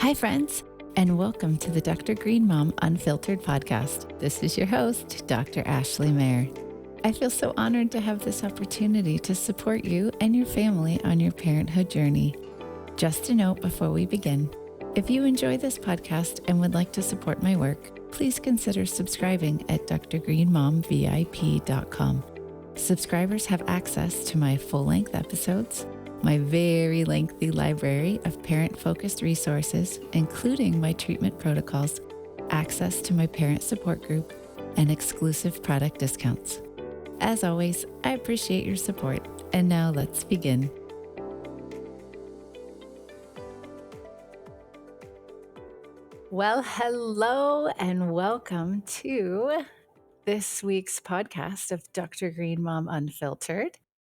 Hi, friends, and welcome to the Dr. Green Mom Unfiltered podcast. This is your host, Dr. Ashley Mayer. I feel so honored to have this opportunity to support you and your family on your parenthood journey. Just a note before we begin, if you enjoy this podcast and would like to support my work, please consider subscribing at drgreenmomvip.com. Subscribers have access to my full-length episodes, my very lengthy library of parent-focused resources, including my treatment protocols, access to my parent support group, and exclusive product discounts. As always, I appreciate your support, and now let's begin. Well, hello and welcome to this week's podcast of Dr. Green Mom Unfiltered.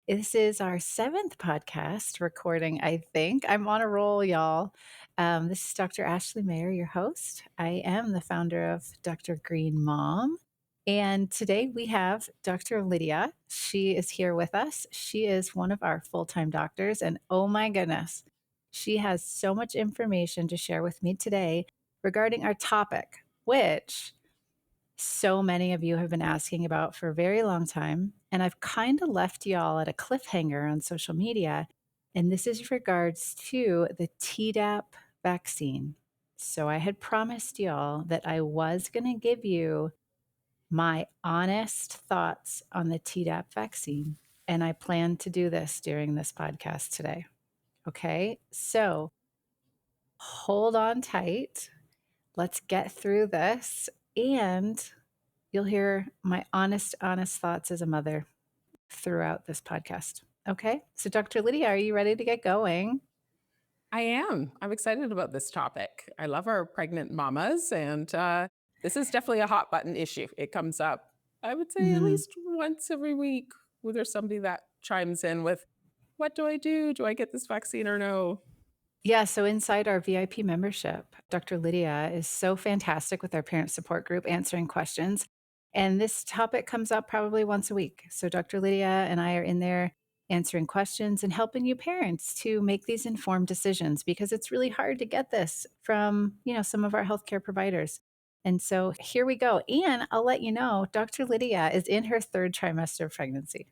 This is our 7th podcast recording, I think. I'm on a roll, y'all. This is Dr. Ashley Mayer, your host. I am the founder of Dr. Green Mom. And today we have Dr. Lydia. She is here with us. She is one of our full-time doctors. And oh my goodness, she has so much information to share with me today regarding our topic, which so many of you have been asking about for a very long time. And I've kind of left y'all at a cliffhanger on social media. And this is regards to the Tdap vaccine. So I had promised y'all that I was going to give you my honest thoughts on the Tdap vaccine. And I plan to do this during this podcast today. Okay, so hold on tight. Let's get through this, and you'll hear my honest thoughts as a mother throughout this podcast. Okay, so Dr. Lydia, are you ready to get going? I am. I'm excited about this topic. I love our pregnant mamas, and this is definitely a hot button issue. It comes up, I would say, at least once every week, where there's somebody that chimes in with, what do I do? Do I get this vaccine or no? Yeah, so inside our VIP membership, Dr. Lydia is so fantastic with our parent support group answering questions. And this topic comes up probably once a week. So Dr. Lydia and I are in there answering questions and helping you parents to make these informed decisions, because it's really hard to get this from, some of our healthcare providers. And so here we go. And I'll let you know, Dr. Lydia is in her 3rd trimester of pregnancy.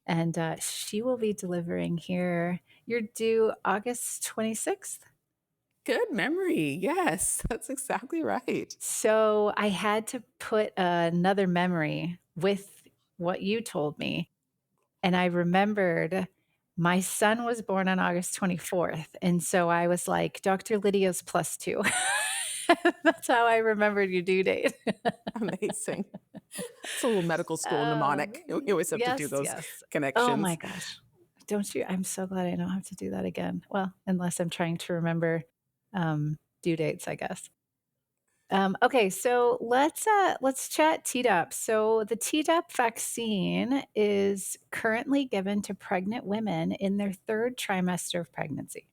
And she will be delivering here. You're due August 26th. Good memory. Yes, that's exactly right. So I had to put another memory with what you told me. And I remembered my son was born on August 24th. And so I was like, Dr. Lydia's +2. That's how I remembered your due date. Amazing. It's a little medical school mnemonic. You always have to do Yes, those yes. Oh my connections. gosh. Don't you? I'm so glad I don't have to do that again. Well, unless I'm trying to remember due dates, I guess. Okay, so let's chat Tdap. So the Tdap vaccine is currently given to pregnant women in their 3rd trimester of pregnancy.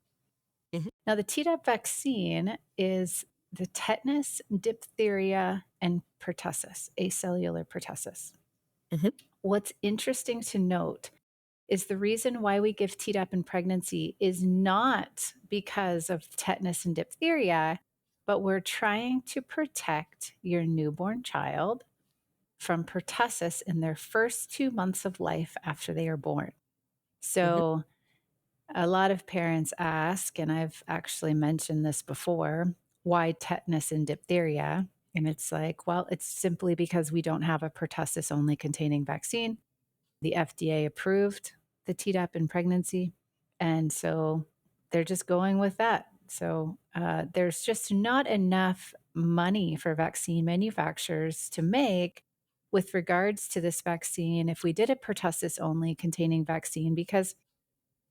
Mhm. Now, the Tdap vaccine is the tetanus, diphtheria, and pertussis, acellular pertussis. Mhm. What's interesting to note is the reason why we give Tdap in pregnancy is not because of tetanus and diphtheria, but we're trying to protect your newborn child from pertussis in their first 2 months of life after they are born. Mhm. So a lot of parents ask, and I've actually mentioned this before, why tetanus and diphtheria? And it's like, well, it's simply because we don't have a pertussis only containing vaccine. The FDA approved the Tdap in pregnancy, and so they're just going with that. So there's just not enough money for vaccine manufacturers to make with regards to this vaccine if we did a pertussis only containing vaccine, because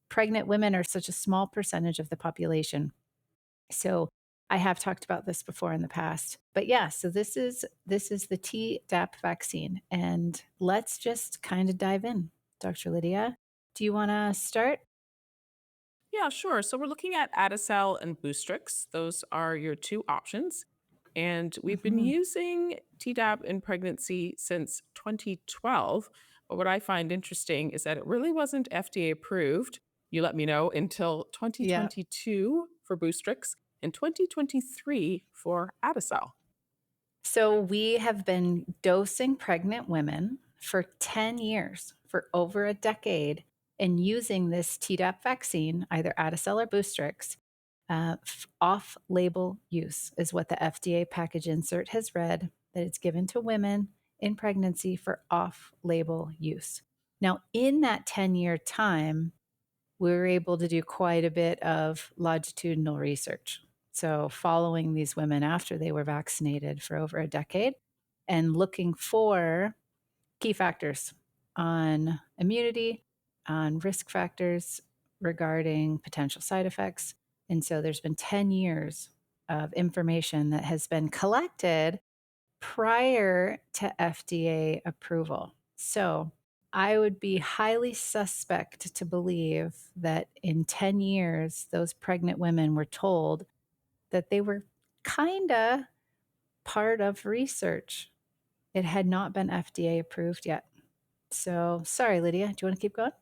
pregnant women are such a small percentage of the population. So I have talked about this before in the past. But yeah, so this is the Tdap vaccine, and let's just kind of dive in. Dr. Lydia, do you want to start? Yeah, sure. So we're looking at Adacel and Boostrix. Those are your two options. And we've been Mhm. using Tdap in pregnancy since 2012. But what I find interesting is that it really wasn't FDA approved, you let me know, until Yeah. 2022 for Boostrix. in 2023 for Adacel. So we have been dosing pregnant women for 10 years, for over a decade, and using this Tdap vaccine, either Adacel or Boostrix, off-label use is what the FDA package insert has read, that it's given to women in pregnancy for off-label use. Now, in that 10-year time, we were able to do quite a bit of longitudinal research. So, following these women after they were vaccinated for over a decade and looking for key factors on immunity, on risk factors regarding potential side effects. And so, there's been 10 years of information that has been collected prior to FDA approval. So I would be highly suspect to believe that in 10 years, those pregnant women were told that they were kind of part of research. It had not been FDA approved yet. So sorry, Lydia. Do you want to keep going?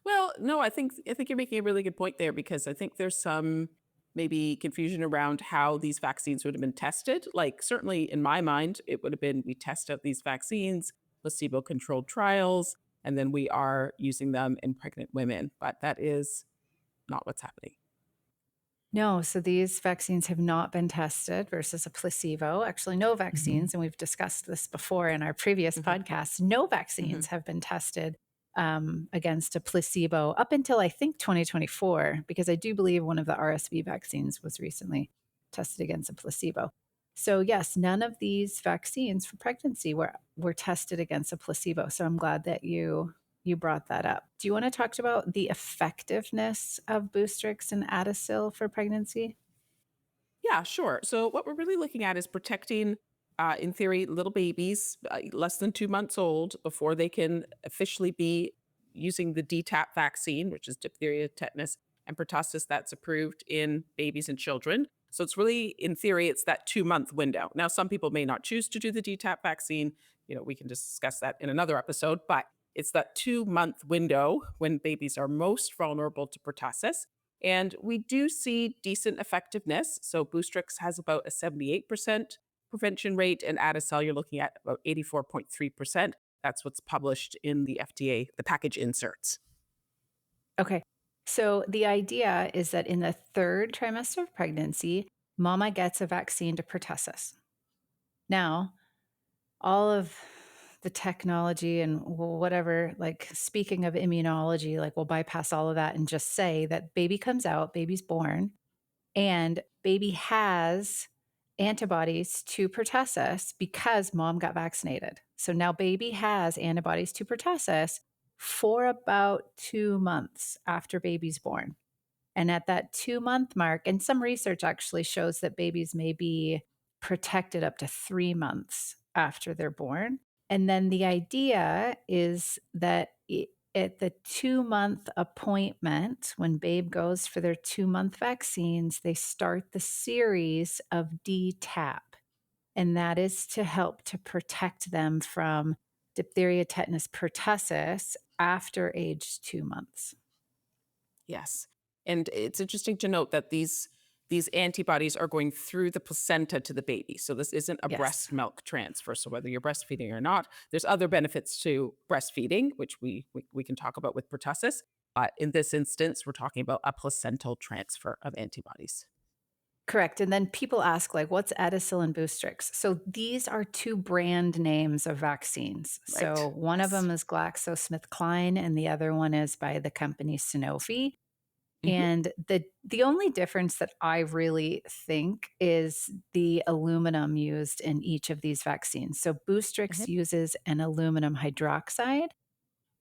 Well, no, I think you're making a really good point there because I think there's some maybe confusion around how these vaccines would have been tested. Like certainly in my mind, it would have been we test out these vaccines, placebo-controlled trials, and then we are using them in pregnant women. But that is not what's happening. No, so these vaccines have not been tested versus a placebo. Actually, no Hmm. vaccines, and we've discussed this before in our previous Hmm. podcasts, no Hmm. vaccines have been tested against a placebo up until I think 2024, because I do believe one of the RSV vaccines was recently tested against a placebo. So yes, none of these vaccines for pregnancy were tested against a placebo. So I'm glad that you brought that up. Do you want to talk about the effectiveness of Boostrix and Adacel for pregnancy? Yeah, sure. So what we're really looking at is protecting, in theory, little babies less than 2 months old before they can officially be using the DTaP vaccine, which is diphtheria, tetanus, and pertussis that's approved in babies and children. So it's really, in theory, it's that 2 month window. Now, some people may not choose to do the DTaP vaccine. We can discuss that in another episode, but it's that 2 month window when babies are most vulnerable to pertussis. And we do see decent effectiveness. So Boostrix has about a 78% prevention rate, and Adacel, you're looking at about 84.3%. That's what's published in the FDA, the package inserts. Okay. So the idea is that in the third trimester of pregnancy, mama gets a vaccine to pertussis. Now, all of the technology and whatever, like speaking of immunology, like we'll bypass all of that and just say that baby comes out, baby's born, and baby has antibodies to pertussis because mom got vaccinated. So now baby has antibodies to pertussis for about 2 months after baby's born. And at that 2 month mark, and some research actually shows that babies may be protected up to 3 months after they're born. And then the idea is that at the 2 month appointment, when babe goes for their 2 month vaccines, they start the series of DTaP. And that is to help to protect them from diphtheria, tetanus, pertussis after age 2 months. Yes. And it's interesting to note that these antibodies are going through the placenta to the baby. So this isn't a Yes. breast milk transfer. So whether you're breastfeeding or not, there's other benefits to breastfeeding, which we can talk about with pertussis. But in this instance, we're talking about a placental transfer of antibodies. Correct. And then people ask, like, what's Adacel and Boostrix? So these are two brand names of vaccines. So Right. one of Yes. them is GlaxoSmithKline, and the other one is by the company Sanofi. Hmm. And the only difference that I really think is the aluminum used in each of these vaccines. So Boostrix Hmm. uses an aluminum hydroxide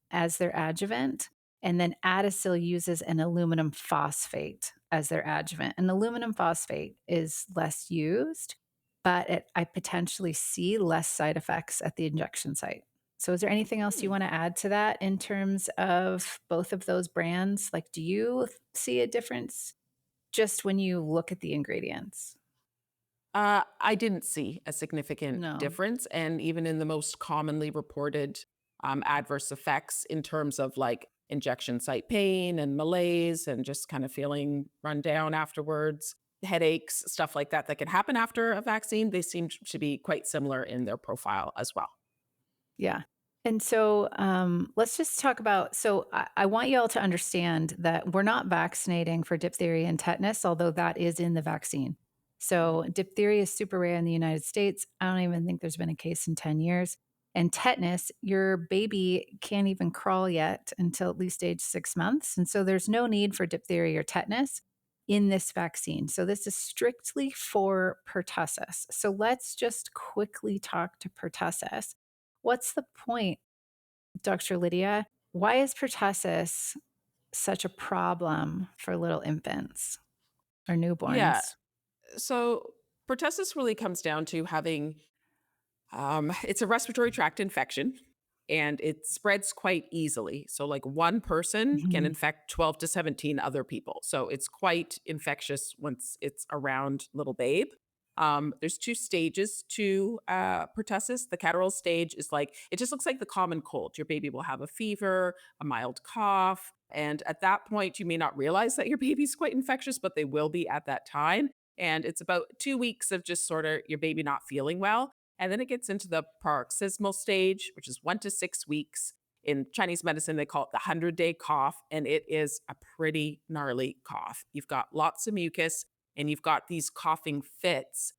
as their adjuvant. And then Adacel uses an aluminum phosphate as their adjuvant. And aluminum phosphate is less used, but I potentially see less side effects at the injection site. So, is there anything else you want to add to that in terms of both of those brands? Like, do you see a difference just when you look at the ingredients? I didn't see a significant No. difference. And even in the most commonly reported adverse effects in terms of like injection site pain and malaise and just kind of feeling run down afterwards, headaches, stuff like that that can happen after a vaccine, they seem to be quite similar in their profile as well. Yeah. And so let's just talk about. So I want you all to understand that we're not vaccinating for diphtheria and tetanus, although that is in the vaccine. Mhm. So diphtheria is super rare in the United States. I don't even think there's been a case in 10 years. And tetanus, your baby can't even crawl yet until at least age 6 months. And so there's no need for diphtheria or tetanus in this vaccine. So this is strictly for pertussis. So let's just quickly talk to pertussis. What's the point, Dr. Lydia? Why is pertussis such a problem for little infants or Yeah. newborns? So pertussis really comes down to having it's a respiratory tract infection and it spreads quite easily. So, like one person can Mhm. infect 12 to 17 other people. So, it's quite infectious once it's around little babe. There's two stages to pertussis. The catarrhal stage is like, it just looks like the common cold. Your baby will have a fever, a mild cough. And at that point, you may not realize that your baby's quite infectious, but they will be at that time. And it's about 2 weeks of just sort of your baby not feeling well. And then it gets into the paroxysmal stage, which is 1 to 6 weeks. In Chinese medicine, they call it the 100-day cough, and it is a pretty gnarly cough. You've got lots of mucus, and you've got these coughing fits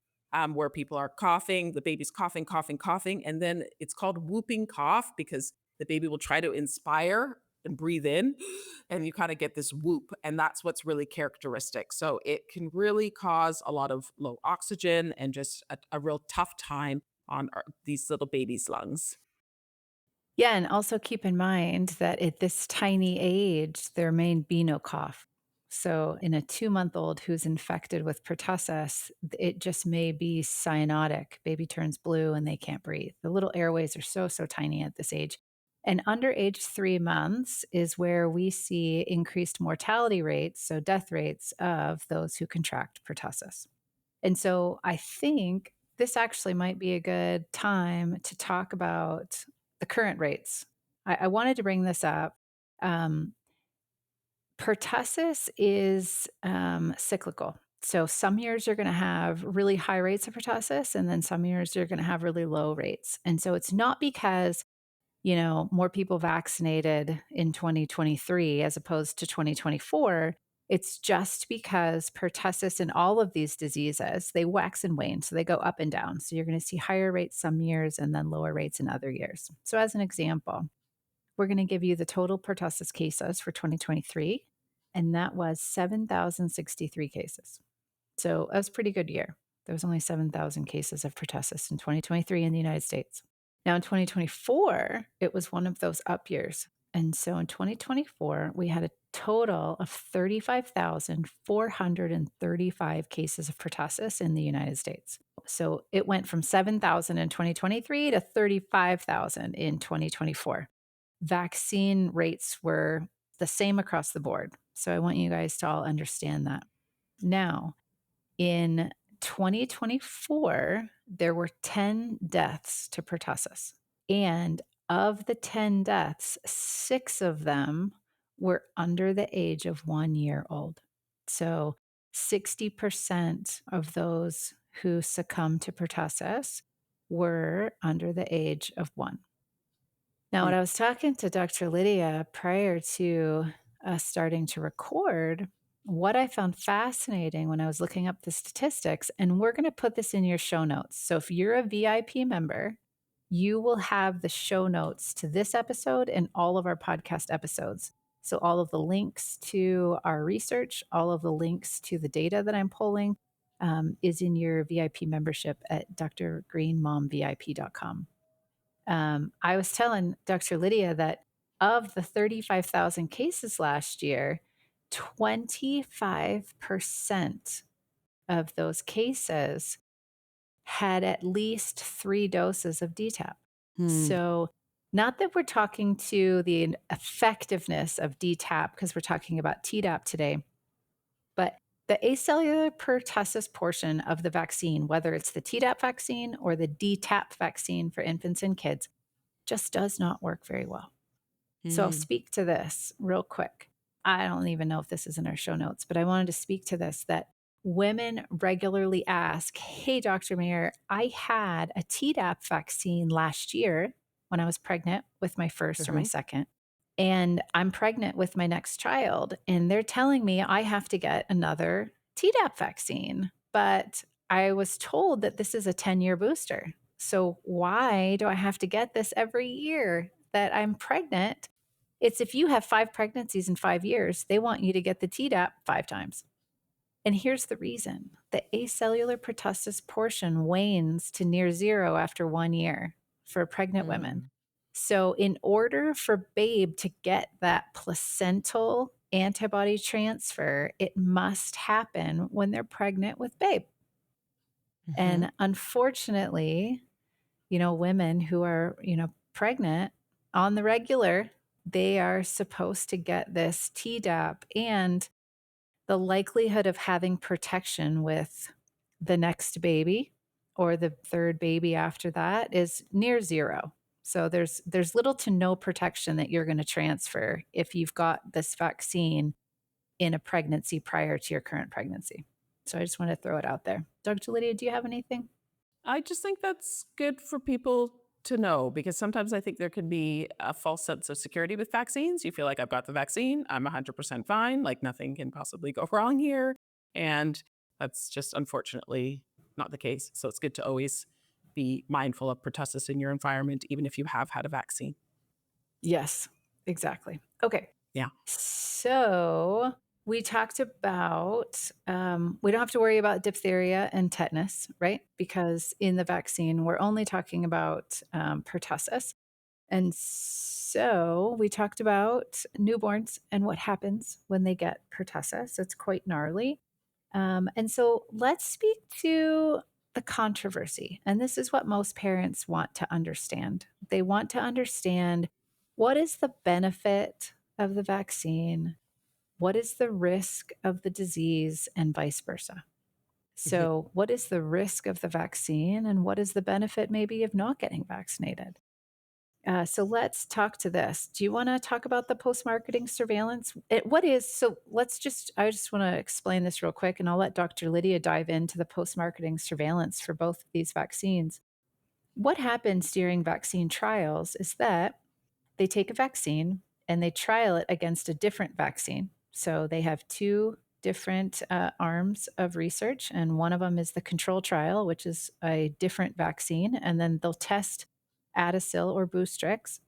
where people are coughing, the baby's coughing, coughing, coughing, and then it's called whooping cough because the baby will try to inspire and breathe in, and you kind of get this whoop, and that's what's really characteristic. So it can really cause a lot of low oxygen and just a real tough time on these little babies' lungs. Yeah, and also keep in mind that at this tiny age, there may be no cough. So, in a 2-month-old who's infected with pertussis, it just may be cyanotic. Baby turns blue and they can't breathe. The little airways are so, so tiny at this age. And under age 3 months is where we see increased mortality rates, so death rates of those who contract pertussis. And so I think this actually might be a good time to talk about the current rates. I wanted to bring this up. Um, Pertussis is cyclical. So some years you're going to have really high rates of pertussis, and then some years you're going to have really low rates. And so it's not because more people vaccinated in 2023 as opposed to 2024. It's just because pertussis in all of these diseases, they wax and wane. So they go up and down. So you're going to see higher rates some years and then lower rates in other years. So, as an example, we're going to give you the total pertussis cases for 2023, and that was 7,063 cases. So, that was a pretty good year. There was only 7,000 cases of pertussis in 2023 in the United States. Now, in 2024, it was one of those up years. And so in 2024, we had a total of 35,435 cases of pertussis in the United States. So it went from 7,000 in 2023 to 35,000 in 2024. Vaccine rates were the same across the board. So I want you guys to all understand that. Now, in 2024, there were 10 deaths to pertussis. And of the 10 deaths, 6 of them were under the age of 1 year old. So 60% of those who succumbed to pertussis were under the age of 1. Now, when Mm. I was talking to Dr. Lydia prior to us starting to record, what I found fascinating when I was looking up the statistics, and we're going to put this in your show notes. So if you're a VIP member, you will have the show notes to this episode and all of our podcast episodes. So all of the links to our research, all of the links to the data that I'm pulling is in your VIP membership at drgreenmomvip.com. I was telling Dr. Lydia that of the 35,000 cases last year, 25% of those cases had at least 3 doses of DTaP. Hmm. So, not that we're talking to the effectiveness of DTaP because we're talking about Tdap today, but the acellular pertussis portion of the vaccine, whether it's the Tdap vaccine or the DTaP vaccine for infants and kids, just does not work very well. So I'll Hmm. speak to this real quick. I don't even know if this is in our show notes, but I wanted to speak to this that women regularly ask, "Hey, Dr. Mayer, I had a Tdap vaccine last year when I was pregnant with my first or my Hmm. second, and I'm pregnant with my next child, and they're telling me I have to get another Tdap vaccine. But I was told that this is a 10-year booster. So why do I have to get this every year that I'm pregnant?" It's if you have 5 pregnancies in 5 years, they want you to get the Tdap 5 times. And here's the reason: the acellular pertussis portion wanes to near zero after 1 year for pregnant women. Mm. So, in order for babe to get that placental antibody transfer, it must happen when they're pregnant with babe. Hmm. And unfortunately, women who are, pregnant on the regular, they are supposed to get this Tdap, and the likelihood of having protection with the next baby or the third baby after that is near zero. So there's little to no protection that you're going to transfer if you've got this vaccine in a pregnancy prior to your current pregnancy. So I just want to throw it out there. Dr. Lydia, do you have anything? I just think that's good for people to know because sometimes I think there can be a false sense of security with vaccines. You feel like I've got the vaccine, I'm 100% fine, like nothing can possibly go wrong here. And that's just unfortunately not the case. So it's good to always be mindful of pertussis in your environment, even if you have had a vaccine. Yes, exactly. Okay. Yeah. So we talked about we don't have to worry about diphtheria and tetanus, right? Because in the vaccine, we're only talking about pertussis. And so we talked about newborns and what happens when they get pertussis. It's quite gnarly. And so let's speak to the controversy. And this is what most parents want to understand. They want to understand, what is the benefit of the vaccine? What is the risk of the disease, and vice versa? Mhm. So, what is the risk of the vaccine, and what is the benefit maybe of not getting vaccinated? So let's talk to this. Do you want to talk about the post-marketing surveillance? What is, so I just want to explain this real quick, and I'll let Dr. Lydia dive into the post-marketing surveillance for both of these vaccines. What happens during vaccine trials is that they take a vaccine and they trial it against a different vaccine. So they have two different arms of research, and one of them is the control trial, which is a different vaccine. And then they'll test Adacel or Boostrix,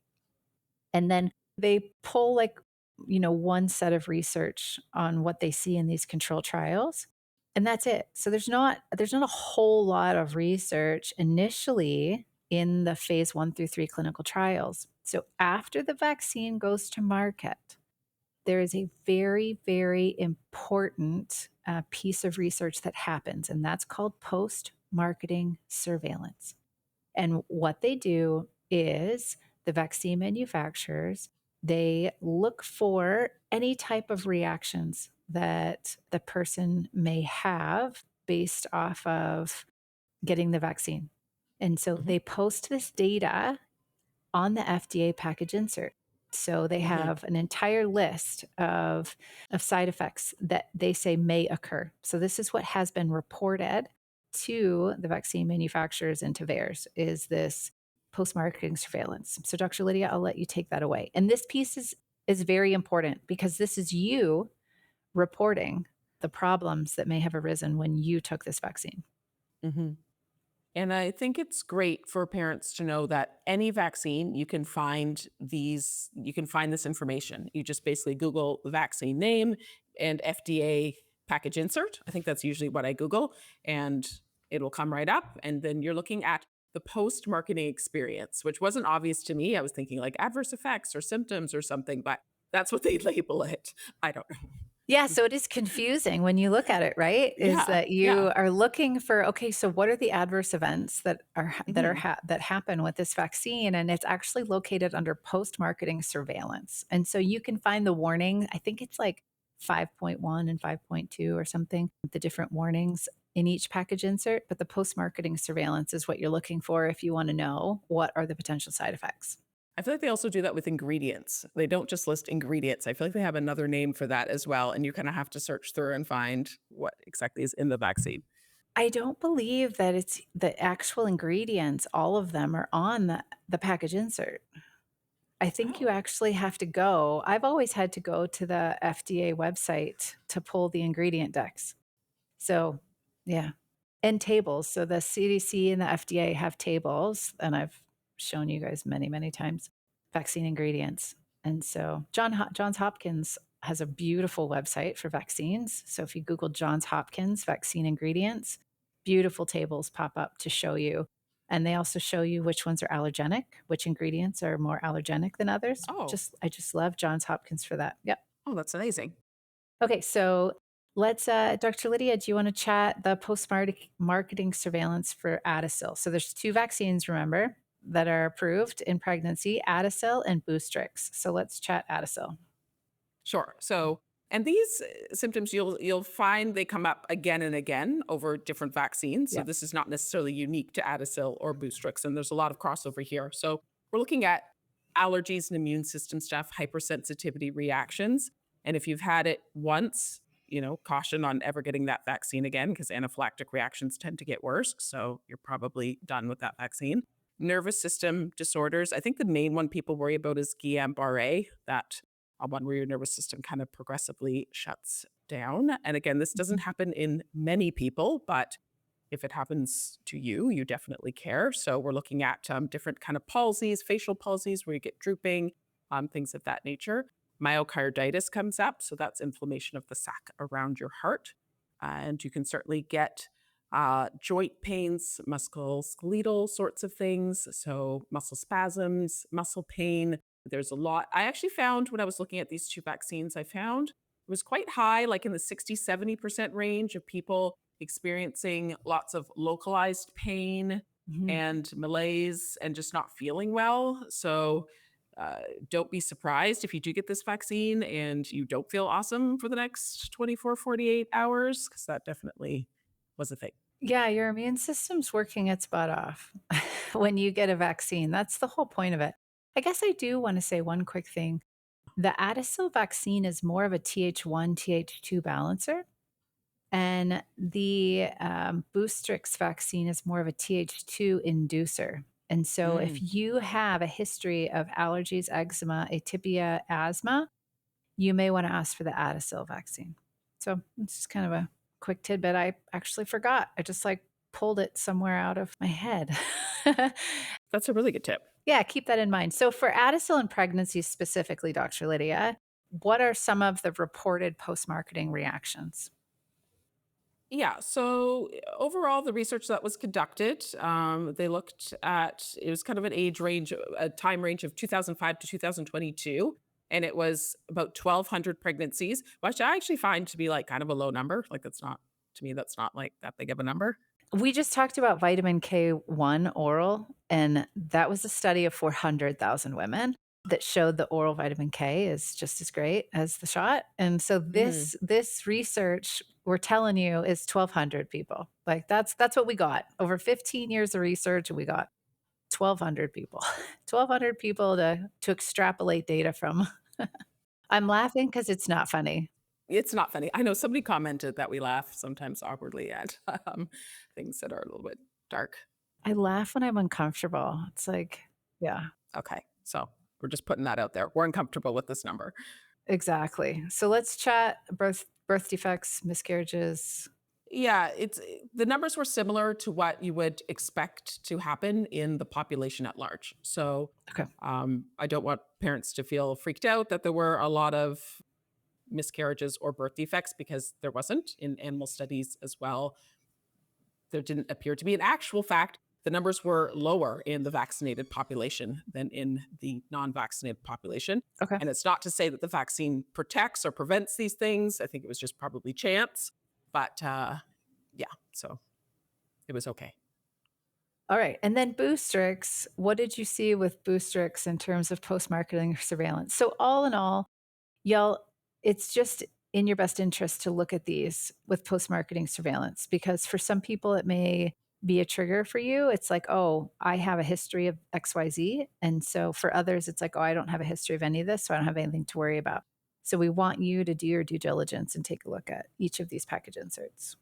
and then they pull like, one set of research on what they see in these control trials. And that's it. So there's not a whole lot of research initially in the phase 1 through 3 clinical trials. So after the vaccine goes to market, there is a very, very important piece of research that happens, and that's called post marketing surveillance. And what they do is, the vaccine manufacturers, they look for any type of reactions that the person may have based off of getting the vaccine. And so Mhm. they post this data on the FDA package insert. So they Mhm. have an entire list of side effects that they say may occur. So this is what has been reported to the vaccine manufacturers and to VAERS, is this post-marketing surveillance. So Dr. Lydia, I'll let you take that away. And this piece is very important, because this is you reporting the problems that may have arisen when you took this vaccine. Mhm. And I think it's great for parents to know that any vaccine, you can find this information. You just basically Google the vaccine name and FDA package insert. I think that's usually what I Google, and it'll come right up. And then you're looking at the post marketing experience, which wasn't obvious to me. I was thinking like adverse effects or symptoms or something, but that's what they label it. I don't know. Yeah, so it is confusing when you look at it, right? Is Yeah. that Yeah. you are looking for, okay, so what are the adverse events Hmm. that happen with this vaccine? And it's actually located under post-marketing surveillance. And so you can find the warning. I think it's like 5.1 and 5.2 or something, the different warnings in each package insert. But the post-marketing surveillance is what you're looking for if you want to know what are the potential side effects. I feel like they also do that with ingredients. They don't just list ingredients. I feel like they have another name for that as well, and you kinda have to search through and find what exactly is in the vaccine. I don't believe that it's the actual ingredients, all of them are on the package insert. I think you Oh. actually have to go I've always had to go to the FDA website to pull the ingredient decks. So, yeah. And tables. So the CDC and the FDA have tables, and I've shown you guys many, many times, vaccine ingredients. And so Johns Hopkins has a beautiful website for vaccines. So if you Google Johns Hopkins vaccine ingredients, beautiful tables pop up to show you. And they also show you which ones are allergenic, which ingredients are more allergenic than others. Oh. I just love Johns Hopkins for that. Yep. Oh, that's amazing. Okay, so let's, Dr. Lydia, do you want to chat the post-marketing surveillance for Adacel? So there's two vaccines, remember, that are approved in pregnancy, Adacel and Boostrix. So let's chat Adacel. Sure. So, and these symptoms you'll find they come up again and again over different vaccines. So Yeah. this is not necessarily unique to Adacel or Boostrix, and there's a lot of crossover here. So we're looking at allergies and immune system stuff, hypersensitivity reactions, and if you've had it once, caution on ever getting that vaccine again because anaphylactic reactions tend to get worse. So you're probably done with that vaccine. Nervous system disorders. I think the main one people worry about is Guillain-Barré, that one where your nervous system kind of progressively shuts down. And again, this doesn't Mhm. happen in many people, but if it happens to you, you definitely care. So we're looking at different kind of palsies, facial palsies where you get drooping, things of that nature. Myocarditis comes up, so that's inflammation of the sac around your heart, and you can certainly get joint pains, musculoskeletal sorts of things, so muscle spasms, muscle pain. There's a lot. I actually found when I was looking at these two vaccines, I found it was quite high, like in the 60-70% range of people experiencing lots of localized pain Mhm. and malaise and just not feeling well. So uh, don't be surprised if you do get this vaccine and you don't feel awesome for the next 24, 48 hours, because that definitely was a thing. Yeah, your immune system's working its butt off when you get a vaccine. That's the whole point of it. I guess I do want to say one quick thing. The Adacel vaccine is more of a Th1, Th2 balancer. And the Boostrix vaccine is more of a Th2 inducer. And so, if Mm. you have a history of allergies, eczema, atypia, asthma, you may want to ask for the Adacel vaccine. So, it's just kind of a quick tidbit. I actually forgot. I just like pulled it somewhere out of my head. That's a really good tip. Yeah, keep that in mind. So, for Adacel and pregnancy specifically, Dr. Lydia, what are some of the reported post marketing reactions? Yeah. So overall, the research that was conducted, they looked at it was kind of an age range, a time range of 2005 to 2022, and it was about 1,200 pregnancies, which I actually find to be like kind of a low number. Like that's not to me, that's not like that big of a number. We just talked about vitamin K1 oral, and that was a study of 400,000 women that showed the oral vitamin K is just as great as the shot. And so Hmm. this research we're telling you is 1,200 people. Like that's what we got. Over 15 years of research, and we got 1,200 people. 1,200 people to extrapolate data from. I'm laughing because it's not funny. It's not funny. I know somebody commented that we laugh sometimes awkwardly at things that are a little bit dark. I laugh when I'm uncomfortable. It's like, yeah. Okay, so we're just putting that out there. We're uncomfortable with this number. Exactly. So let's chat birth defects, miscarriages. Yeah, the numbers were similar to what you would expect to happen in the population at large. So, Okay. I don't want parents to feel freaked out that there were a lot of miscarriages or birth defects because there wasn't in animal studies as well. There didn't appear to be. In actual fact, the numbers were lower in the vaccinated population than in the non-vaccinated population. Okay. And it's not to say that the vaccine protects or prevents these things. I think it was just probably chance. But yeah, so it was okay. All right. And then Boostrix, what did you see with Boostrix in terms of post-marketing surveillance? So all in all, y'all, it's just in your best interest to look at these with post-marketing surveillance because for some people it may be a trigger for you. It's like, oh, I have a history of XYZ. And so for others, it's like, oh, I don't have a history of any of this, so I don't have anything to worry about. So we want you to do your due diligence and take a look at each of these package inserts.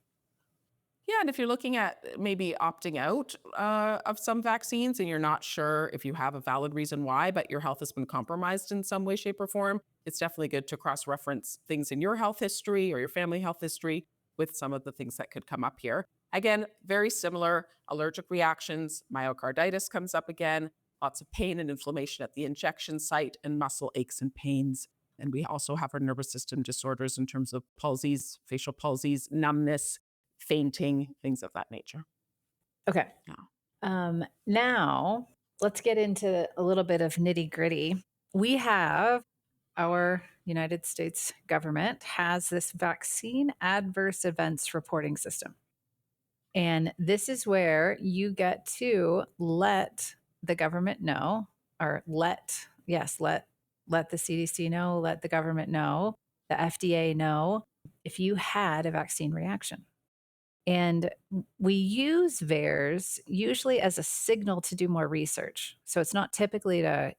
Yeah, and if you're looking at maybe opting out of some vaccines and you're not sure if you have a valid reason why, but your health has been compromised in some way, shape, or form, it's definitely good to cross reference things in your health history or your family health history with some of the things that could come up here. Again, very similar allergic reactions, myocarditis comes up again, lots of pain and inflammation at the injection site, and muscle aches and pains. And we also have our nervous system disorders in terms of palsies, facial palsies, numbness, fainting, things of that nature. Okay. Yeah. Now let's get into a little bit of nitty gritty. We have our United States government has this vaccine adverse events reporting system. And this is where you get to let the government know, or let the CDC know, let the government know, the FDA know if you had a vaccine reaction. And we use VAERS usually as a signal to do more research. So it's not typically to,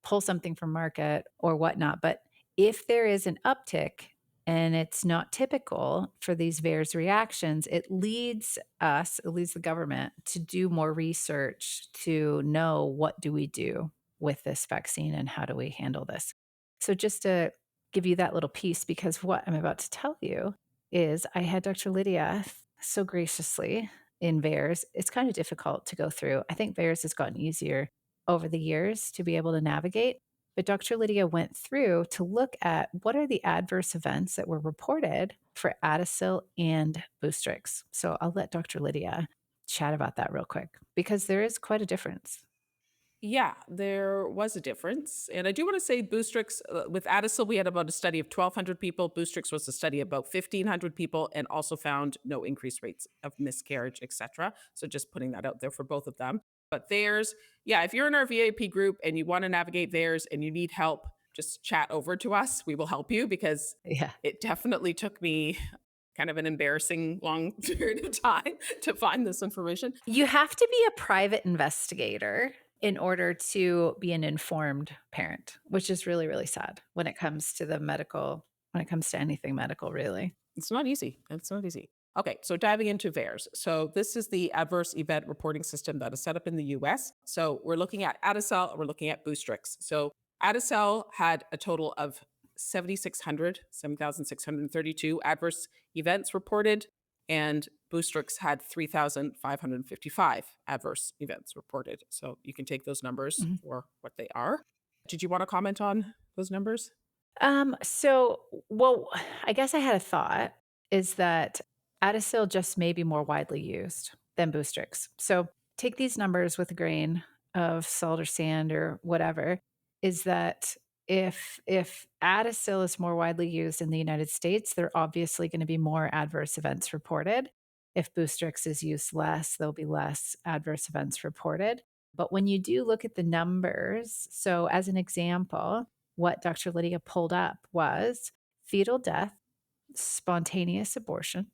pull something from market or whatnot. But if there is an uptick and it's not typical for these VAERS reactions, it leads the government to do more research to know what do we do with this vaccine and how do we handle this. So just to give you that little piece, because what I'm about to tell you is I had Dr. Lydia so graciously in VAERS. It's kind of difficult to go through. I think VAERS has gotten easier over the years to be able to navigate. But Dr. Lydia went through to look at what are the adverse events that were reported for Adacel and Boostrix. So I'll let Dr. Lydia chat about that real quick because there is quite a difference. Yeah, there was a difference. And I do want to say Boostrix, with Adacel, we had about a study of 1,200 people. Boostrix was a study of about 1,500 people and also found no increased rates of miscarriage, etc. So just putting that out there for both of them. But theirs, yeah, if you're in our VAP group and you want to navigate theirs and you need help, just chat over to us. We will help you because Yeah. it definitely took me kind of an embarrassing long period of time to find this information. You have to be a private investigator in order to be an informed parent, which is really, really sad when it comes to when it comes to anything medical, really. It's not easy. It's not easy. Okay, so diving into VAERS. So this is the adverse event reporting system that is set up in the US. So we're looking at Adacel and we're looking at Boostrix. So Adacel had a total of 7,632 adverse events reported, and Boostrix had 3,555 adverse events reported. So you can take those numbers Mhm. for what they are. Did you want to comment on those numbers? Well, I guess I had a thought is that Adacil just may be more widely used than Boostrix. So take these numbers with a grain of salt or sand or whatever, is that if Adacil is more widely used in the United States, there are obviously going to be more adverse events reported. If Boostrix is used less, there'll be less adverse events reported. But when you do look at the numbers, so as an example, what Dr. Lydia pulled up was fetal death, spontaneous abortion,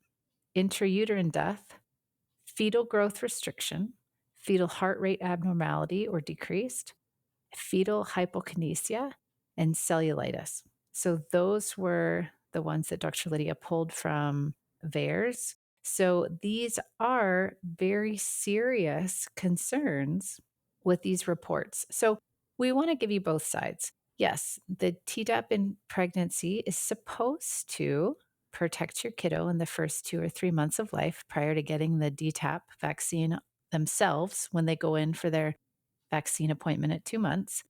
intrauterine death, fetal growth restriction, fetal heart rate abnormality or decreased, fetal hypokinesia, and cellulitis. So those were the ones that Dr. Lydia pulled from VAERS. So these are very serious concerns with these reports. So we want to give you both sides. Yes, the Tdap in pregnancy is supposed to protect your kiddo in the first 2 or 3 months of life prior to getting the DTaP vaccine themselves when they go in for their vaccine appointment at 2 months.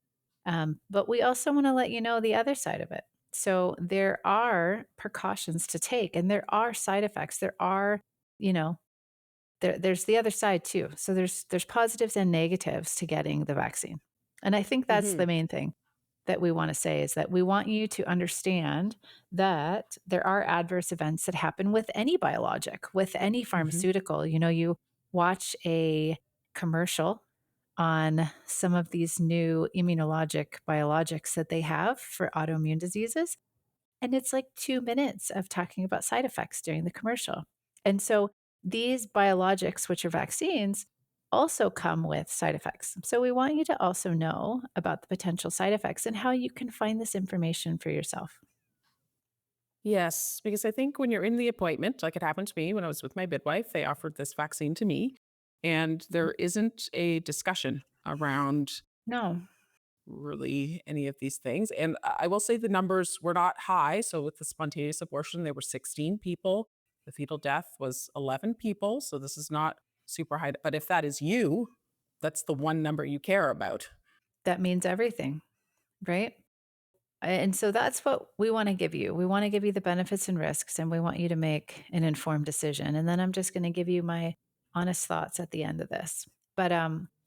But we also want to let you know the other side of it. So there are precautions to take and there are side effects. There are, you know, there's the other side too. So there's positives and negatives to getting the vaccine. And I think that's Mm-hmm. the main thing that we want to say is that we want you to understand that there are adverse events that happen with any biologic, with any Mm-hmm. pharmaceutical. You watch a commercial on some of these new immunologic biologics that they have for autoimmune diseases. And it's like 2 minutes of talking about side effects during the commercial. And so these biologics, which are vaccines, also come with side effects. So we want you to also know about the potential side effects and how you can find this information for yourself. Yes, because I think when you're in the appointment, like it happened to me when I was with my midwife, they offered this vaccine to me, and there isn't a discussion around No, really any of these things. And I will say the numbers were not high. So with the spontaneous abortion, there were 16 people. The fetal death was 11 people. So this is not super high. But if that is you, that's the one number you care about. that means everything, right? And so that's what we want to give you. We want to give you the benefits and risks, and we want you to make an informed decision. And then I'm just going to give you my honest thoughts at the end of this. But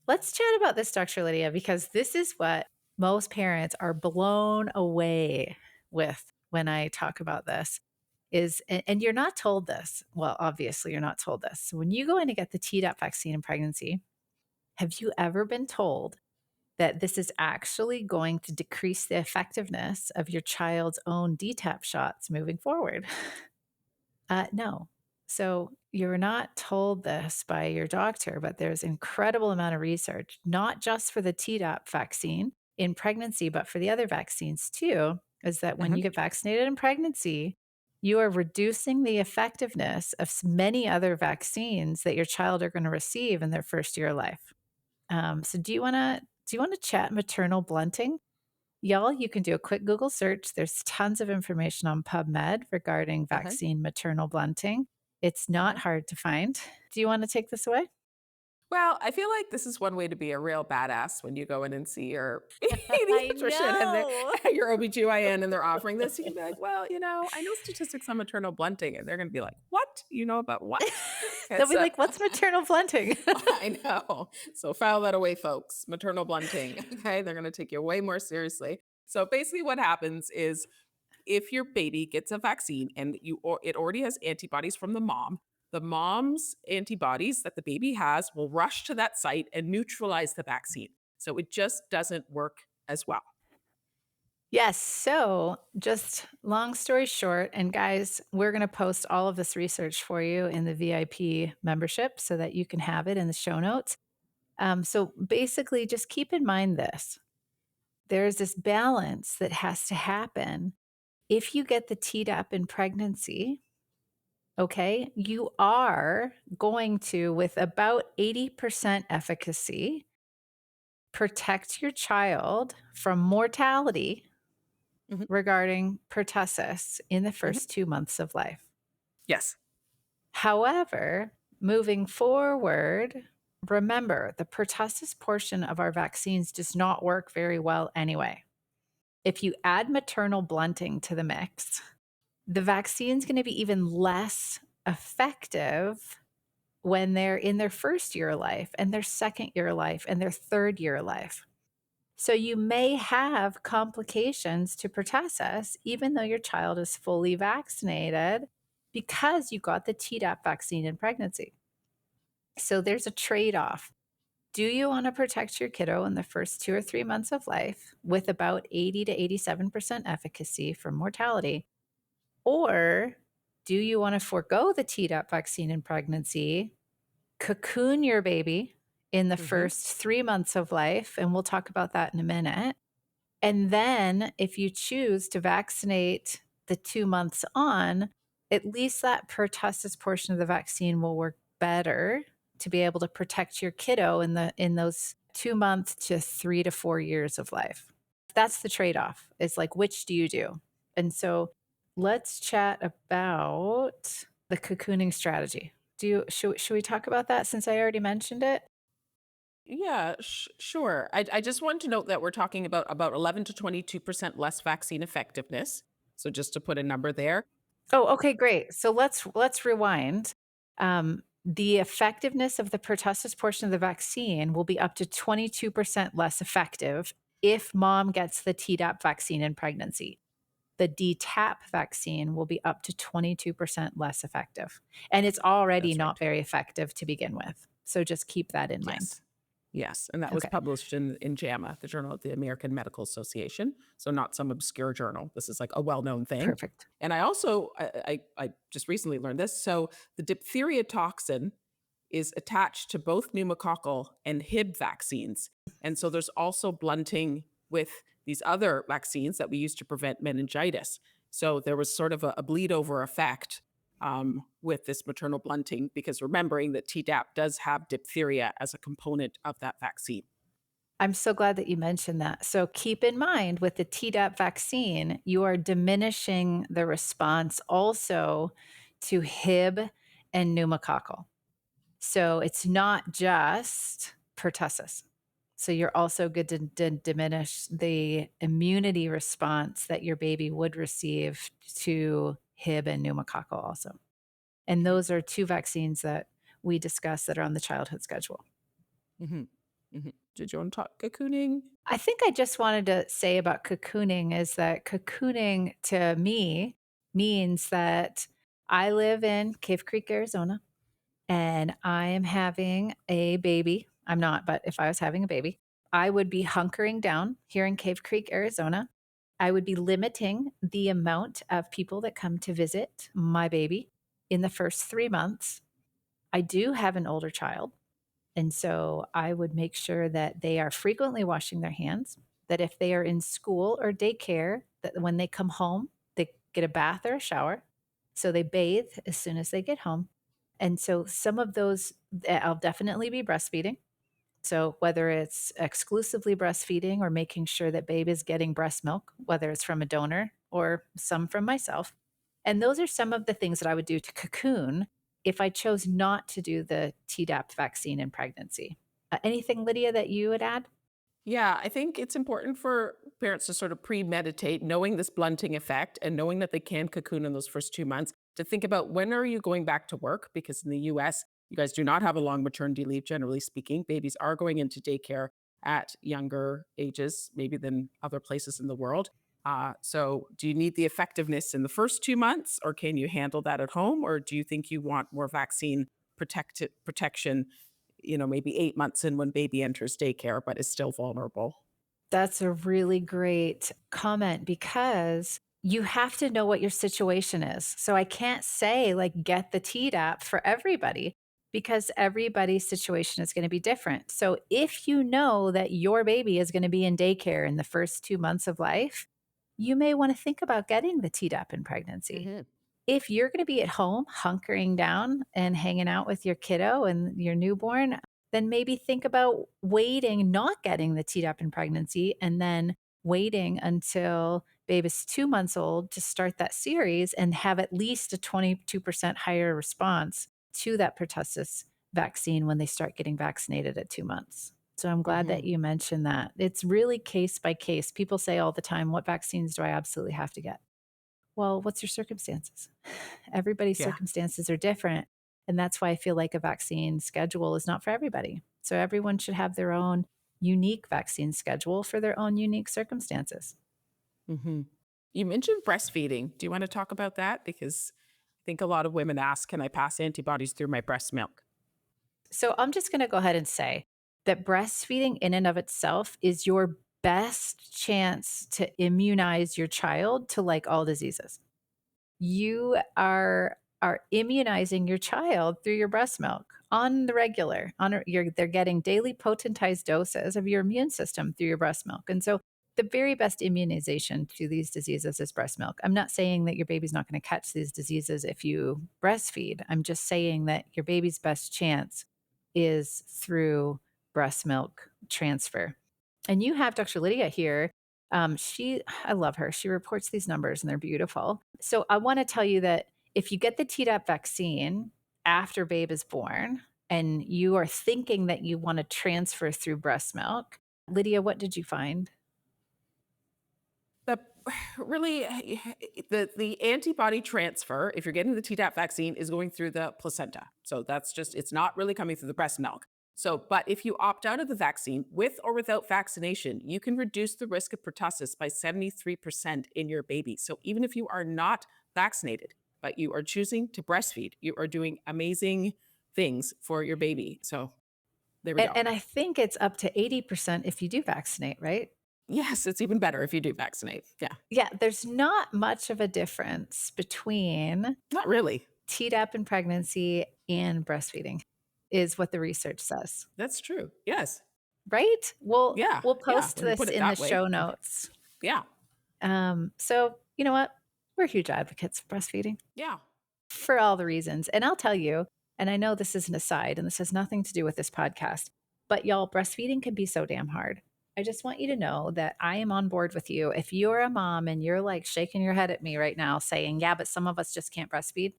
let's chat about this, Dr. Lydia, because this is what most parents are blown away with when I talk about this. And you're not told this. Well, obviously, you're not told this. So when you go in to get the Tdap vaccine in pregnancy, have you ever been told that this is actually going to decrease the effectiveness of your child's own DTaP shots moving forward? No. So you're not told this by your doctor, but there's incredible amount of research, not just for the Tdap vaccine in pregnancy, but for the other vaccines too, is that when Uh-huh. you get vaccinated in pregnancy, you are reducing the effectiveness of many other vaccines that your child are going to receive in their first year of life. So do you want to chat maternal blunting? Y'all, you can do a quick Google search. There's tons of information on PubMed regarding Uh-huh. vaccine maternal blunting. It's not Uh-huh. hard to find. Do you want to take this away? Well, I feel like this is one way to be a real badass when you go in and see your I pediatrician and know. your OBGYN and they're offering this. You can be like, well, I know statistics on maternal blunting. And they're going to be like, what? You know about what? They'll It's be like, "What's maternal blunting?" I know. So file that away, folks. Maternal blunting. Okay. They're going to take you way more seriously. So basically, what happens is if your baby gets a vaccine and it already has antibodies from the mom's antibodies that the baby has will rush to that site and neutralize the vaccine. So it just doesn't work as well. Yes. So, just long story short, and guys, we're going to post all of this research for you in the VIP membership so that you can have it in the show notes. So, basically, just keep in mind this: there's this balance that has to happen. If you get the Tdap in pregnancy, okay, you are going to, with about 80% efficacy, protect your child from mortality Mhm, regarding pertussis in the mhm. first 2 months of life. Yes. However, moving forward, remember the pertussis portion of our vaccines does not work very well anyway. If you add maternal blunting to the mix, the vaccine's going to be even less effective when they're in their first year of life and their second year of life and their third year of life. So you may have complications to pertussis even though your child is fully vaccinated because you got the Tdap vaccine in pregnancy. So there's a trade-off. Do you want to protect your kiddo in the first 2 or 3 months of life with about 80 to 87% efficacy from mortality? Or do you want to forego the Tdap vaccine in pregnancy, cocoon your baby in the Mhm, first 3 months of life? And we'll talk about that in a minute. And then if you choose to vaccinate the 2 months on, at least that pertussis portion of the vaccine will work better to be able to protect your kiddo in those 2 months to 3 to 4 years of life. That's the trade-off. Is like, which do you do? And so let's chat about the cocooning strategy. Should we talk about that since I already mentioned it? Yeah, sure. I just want to note that we're talking about 11 to 22% less vaccine effectiveness. So just to put a number there. Oh, okay, great. So let's rewind. The effectiveness of the pertussis portion of the vaccine will be up to 22% less effective if mom gets the Tdap vaccine in pregnancy. The DTaP vaccine will be up to 22% less effective. And it's already That's not right. very effective to begin with. So just keep that in mind. Yes. Yes, and that was Okay, published in JAMA, the Journal of the American Medical Association. So not some obscure journal. This is like a well-known thing. perfect. And I also I just recently learned this. So the diphtheria toxin is attached to both pneumococcal and Hib vaccines. And so there's also blunting with these other vaccines that we use to prevent meningitis. So there was sort of a bleed over effect with this maternal blunting, because remembering that Tdap does have diphtheria as a component of that vaccine. I'm so glad that you mentioned that. So keep in mind with the Tdap vaccine, you are diminishing the response also to Hib and pneumococcal. So it's not just pertussis. So you're also good to diminish the immunity response that your baby would receive to Hib and pneumococcal also. And Mhm, those are two vaccines that we discuss that are on the childhood schedule. mhm, mhm. Did you want to talk cocooning? I think I just wanted to say about cocooning is that cocooning to me means that I live in Cave Creek, Arizona, and I am having a baby. I'm not, but if I was having a baby, I would be hunkering down here in Cave Creek, Arizona. I would be limiting the amount of people that come to visit my baby in the first 3 months. I do have an older child. And so I would make sure that they are frequently washing their hands, that if they are in school or daycare, that when they come home, they get a bath or a shower. So they bathe as soon as they get home. And so some of those, I'll definitely be breastfeeding. So whether it's exclusively breastfeeding or making sure that babe is getting breast milk, whether it's from a donor or some from myself. And those are some of the things that I would do to cocoon if I chose not to do the Tdap vaccine in pregnancy. Anything, Lydia, that you would add? Yeah, I think it's important for parents to sort of premeditate, knowing this blunting effect and knowing that they can cocoon in those first 2 months, to think about when are you going back to work? Because in the US, you guys do not have a long maternity leave, generally speaking. Babies are going into daycare at younger ages, maybe than other places in the world. So, do you need the effectiveness in the first 2 months, or can you handle that at home? Or do you think you want more vaccine protection, maybe 8 months in when baby enters daycare, but is still vulnerable? That's a really great comment because you have to know what your situation is. So I can't say like get the Tdap for everybody because everybody's situation is going to be different. So if you know that your baby is going to be in daycare in the first 2 months of life, you may want to think about getting the Tdap in pregnancy. Hmm. If you're gonna be at home hunkering down and hanging out with your kiddo and your newborn, then maybe think about waiting, not getting the Tdap in pregnancy, and then waiting until babe is 2 months old to start that series and have at least a 22% higher response to that pertussis vaccine when they start getting vaccinated at 2 months. So I'm glad Hmm. that you mentioned that. It's really case by case. People say all the time, "What vaccines do I absolutely have to get?" Well, what's your circumstances? Everybody's Yeah. circumstances are different. And that's why I feel like a vaccine schedule is not for everybody. So everyone should have their own unique vaccine schedule for their own unique circumstances. Hmm. You mentioned breastfeeding. Do you want to talk about that? Because I think a lot of women ask, can I pass antibodies through my breast milk? So I'm just going to go ahead and say that breastfeeding in and of itself is your best chance to immunize your child to like all diseases. You are immunizing your child through your breast milk on the regular. They're getting daily potentized doses of your immune system through your breast milk. And so the very best immunization to these diseases is breast milk. I'm not saying that your baby's not going to catch these diseases if you breastfeed. I'm just saying that your baby's best chance is through breast milk transfer. And you have Dr. Lydia here. I love her. She reports these numbers and they're beautiful. So I want to tell you that if you get the Tdap vaccine after babe is born and you are thinking that you want to transfer through breast milk, Lydia, what did you find? The really the antibody transfer, if you're getting the Tdap vaccine, is going through the placenta. So that's just, it's not really coming through the breast milk. So, but if you opt out of the vaccine with or without vaccination, you can reduce the risk of pertussis by 73% in your baby. So even if you are not vaccinated, but you are choosing to breastfeed, you are doing amazing things for your baby. So There we And, go. and I think it's up to 80% if you do vaccinate, right? Yes, it's even better if you do vaccinate. Yeah. Yeah, there's not much of a difference between Not really. Tdap in pregnancy and breastfeeding, is what the research says, That's true. Yes. right? We'll Yeah. we'll Yeah. post When you put this it in the that way. show notes. Yeah. So you know what? We're huge advocates of breastfeeding Yeah. for all the reasons. And I'll tell you, and I know this is an aside, and this has nothing to do with this podcast, but y'all, breastfeeding can be so damn hard. I just want you to know that I am on board with you. If you're a mom and you're like shaking your head at me right now saying, yeah, but some of us just can't breastfeed,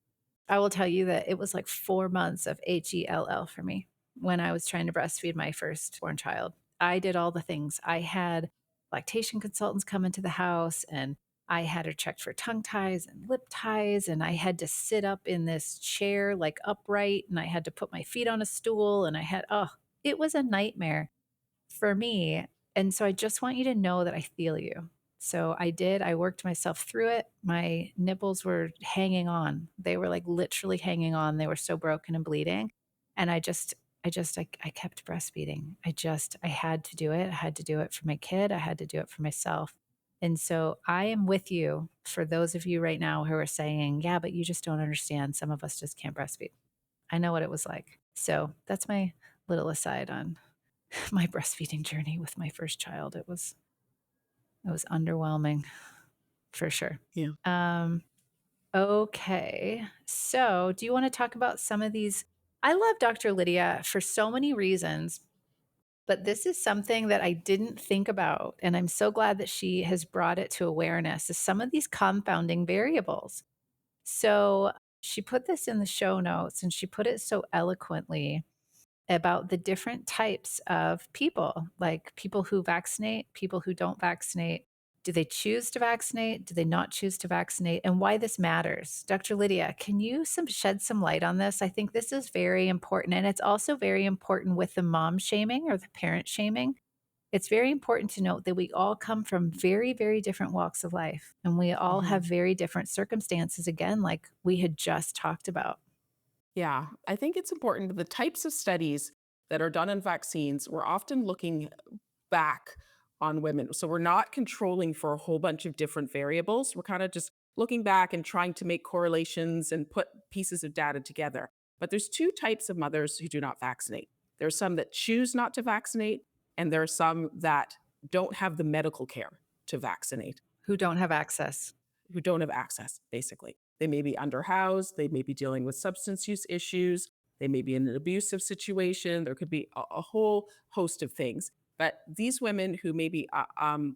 I will tell you that it was like 4 months of HELL for me when I was trying to breastfeed my firstborn child. I did all the things. I had lactation consultants come into the house, and I had her checked for tongue ties and lip ties. And I had to sit up in this chair, like upright, and I had to put my feet on a stool. And it was a nightmare for me. And so I just want you to know that I feel you. So I did. I worked myself through it. My nipples were hanging on. They were like literally hanging on. They were so broken and bleeding. And I kept breastfeeding. I had to do it. I had to do it for my kid. I had to do it for myself. And so I am with you for those of you right now who are saying, yeah, but you just don't understand. Some of us just can't breastfeed. I know what it was like. So that's my little aside on my breastfeeding journey with my first child. It was underwhelming for sure. Yeah. Um, okay. So do you want to talk about some of these? I love Dr. Lydia for so many reasons, but this is something that I didn't think about. And I'm so glad that she has brought it to awareness is some of these confounding variables. So she put this in the show notes and she put it so eloquently about the different types of people, like people who vaccinate, people who don't vaccinate. Do they choose to vaccinate? Do they not choose to vaccinate? And why this matters. Dr. Lydia, can you shed some light on this? I think this is very important. And it's also very important with the mom shaming or the parent shaming. It's very important to note that we all come from very, very different walks of life and we all Mhm. have very different circumstances, again, like we had just talked about. Yeah, I think it's important. The types of studies that are done in vaccines, we're often looking back on women. So we're not controlling for a whole bunch of different variables. We're kind of just looking back and trying to make correlations and put pieces of data together. But there's two types of mothers who do not vaccinate. There's some that choose not to vaccinate, and there are some that don't have the medical care to vaccinate, Who don't have access. who don't have access, basically. They may be underhoused, they may be dealing with substance use issues, they may be in an abusive situation, there could be a whole host of things. But these women who may be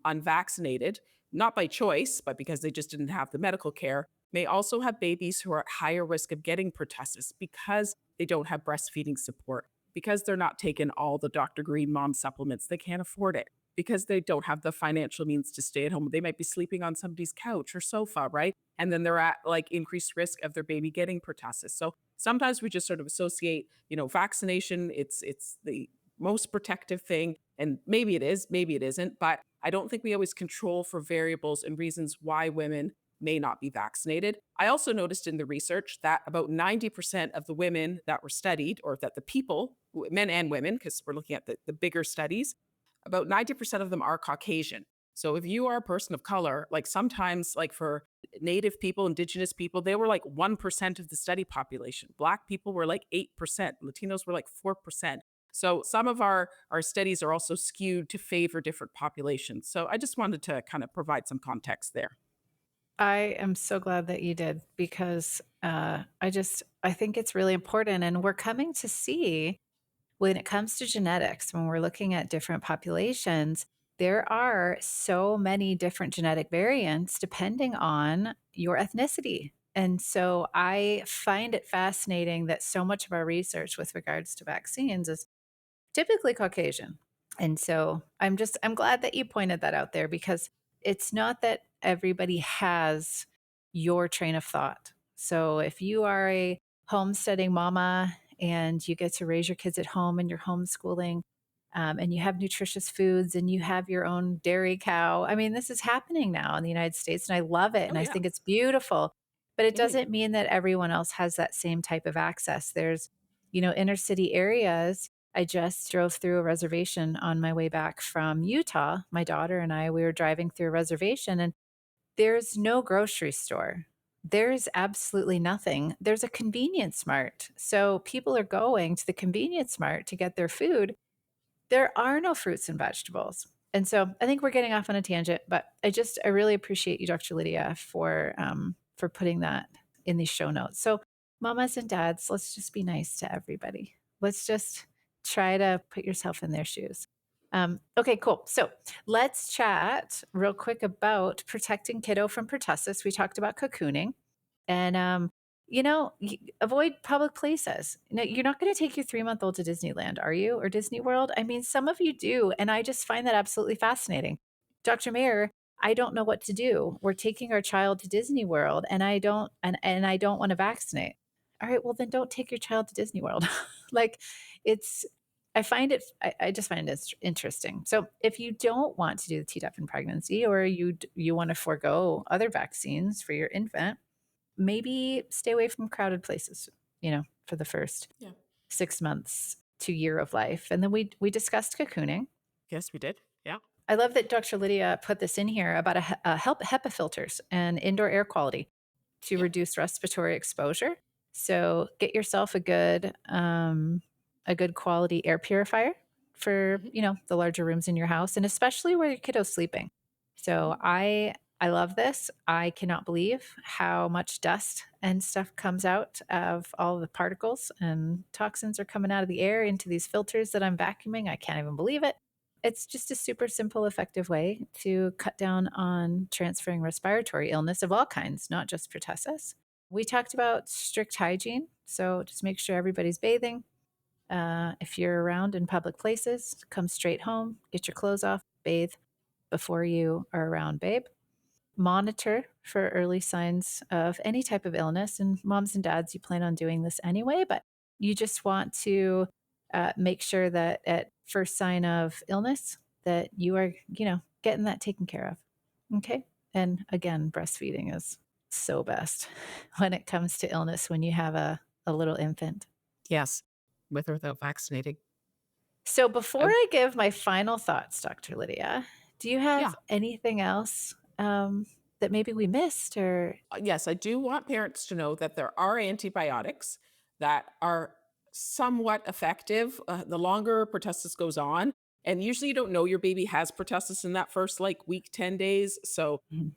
unvaccinated, not by choice, but because they just didn't have the medical care, may also have babies who are at higher risk of getting pertussis because they don't have breastfeeding support, because they're not taking all the Dr. Green mom supplements, they can't afford it, because they don't have the financial means to stay at home. They might be sleeping on somebody's couch or sofa, right? And then they're at like increased risk of their baby getting pertussis. So sometimes we just sort of associate, vaccination, it's the most protective thing. And maybe it is, maybe it isn't, but I don't think we always control for variables and reasons why women may not be vaccinated. I also noticed in the research that about 90% of the women that were studied, or that the people, men and women, because we're looking at the bigger studies, about 90% of them are Caucasian. So if you are a person of color, like sometimes, like for Native people, Indigenous people, they were like 1% of the study population. Black people were like 8%. Latinos were like 4%. So some of our studies are also skewed to favor different populations. So I just wanted to kind of provide some context there. I am so glad that you did because I think it's really important. And we're coming to see when it comes to genetics, when we're looking at different populations, there are so many different genetic variants depending on your ethnicity. And so I find it fascinating that so much of our research with regards to vaccines is typically Caucasian. And so I'm glad that you pointed that out there because it's not that everybody has your train of thought. So if you are a homesteading mama and you get to raise your kids at home and you're homeschooling, and you have nutritious foods and you have your own dairy cow. I mean, this is happening now in the United States and I love it Oh, and I yeah. think it's beautiful. But it Mhm. doesn't mean that everyone else has that same type of access. There's, inner city areas I just drove through a reservation on my way back from Utah. My daughter and I, we were driving through a reservation, and there's no grocery store. There's absolutely nothing. There's a convenience mart. So people are going to the convenience mart to get their food. There are no fruits and vegetables. And so I think we're getting off on a tangent, but I really appreciate you, Dr. Lydia, for putting that in these show notes. So mamas and dads, let's just be nice to everybody. Let's just try to put yourself in their shoes. Okay, cool. So let's chat real quick about protecting kiddo from pertussis. We talked about cocooning. And, avoid public places. No, you're not gonna take your 3-month-old to Disneyland, are you? Or Disney World? I mean, some of you do, and I just find that absolutely fascinating. Dr. Mayer, I don't know what to do. We're taking our child to Disney World, and I don't wanna vaccinate. Alright, well, then don't take your child to Disney World. Like, it's I just find it interesting. So, if you don't want to do the Tdap in pregnancy, or you wanna forego other vaccines for your infant, maybe stay away from crowded places, for the first Yeah. 6 months to year of life. And then we discussed cocooning. Yes, we did. Yeah. I love that Dr. Lydia put this in here about help HEPA filters and indoor air quality to Yeah. reduce respiratory exposure. So get yourself a good quality air purifier for, Mhm. the larger rooms in your house, and especially where your kiddo's sleeping. So Mhm. I love this. I cannot believe how much dust and stuff comes out of all the particles and toxins are coming out of the air into these filters that I'm vacuuming. I can't even believe it. It's just a super simple, effective way to cut down on transferring respiratory illness of all kinds, not just pertussis. We talked about strict hygiene, so just make sure everybody's bathing. If you're around in public places, come straight home, get your clothes off, bathe before you are around babe. Monitor for early signs of any type of illness. And moms and dads, you plan on doing this anyway, but you just want to make sure that at first sign of illness, that you are, getting that taken care of. Okay. And again, breastfeeding is so best when it comes to illness when you have a little infant. Yes. With or without vaccinating. So before I, I give my final thoughts, Dr. Lydia, do you have yeah. anything else that maybe we missed or Yes, I do want parents to know that there are antibiotics that are somewhat effective the longer pertussis goes on. And usually you don't know your baby has pertussis in that first like week, 10 days. So, Mhm.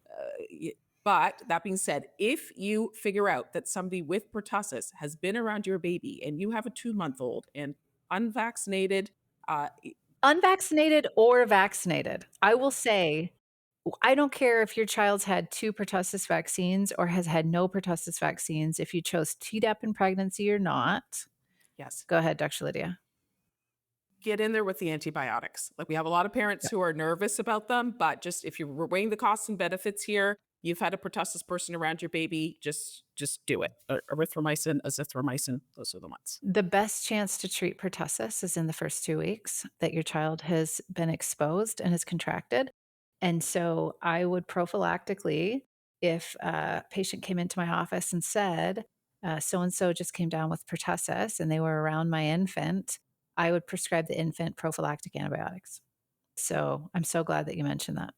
but that being said, if you figure out that somebody with pertussis has been around your baby and you have a 2-month-old and unvaccinated, uh, Unvaccinated or vaccinated? I will say, I don't care if your child's had 2 pertussis vaccines or has had no pertussis vaccines, if you chose Tdap in pregnancy or not. yes, Go ahead, Dr. Lydia. get in there with the antibiotics. Like we have a lot of parents Yep. who are nervous about them, but just if you're weighing the costs and benefits here, you've had a pertussis person around your baby, just do it. Erythromycin, azithromycin, those are the ones. The best chance to treat pertussis is in the first 2 weeks that your child has been exposed and has contracted. And so I would prophylactically, if a patient came into my office and said, so and so just came down with pertussis and they were around my infant, I would prescribe the infant prophylactic antibiotics. So I'm so glad that you mentioned that.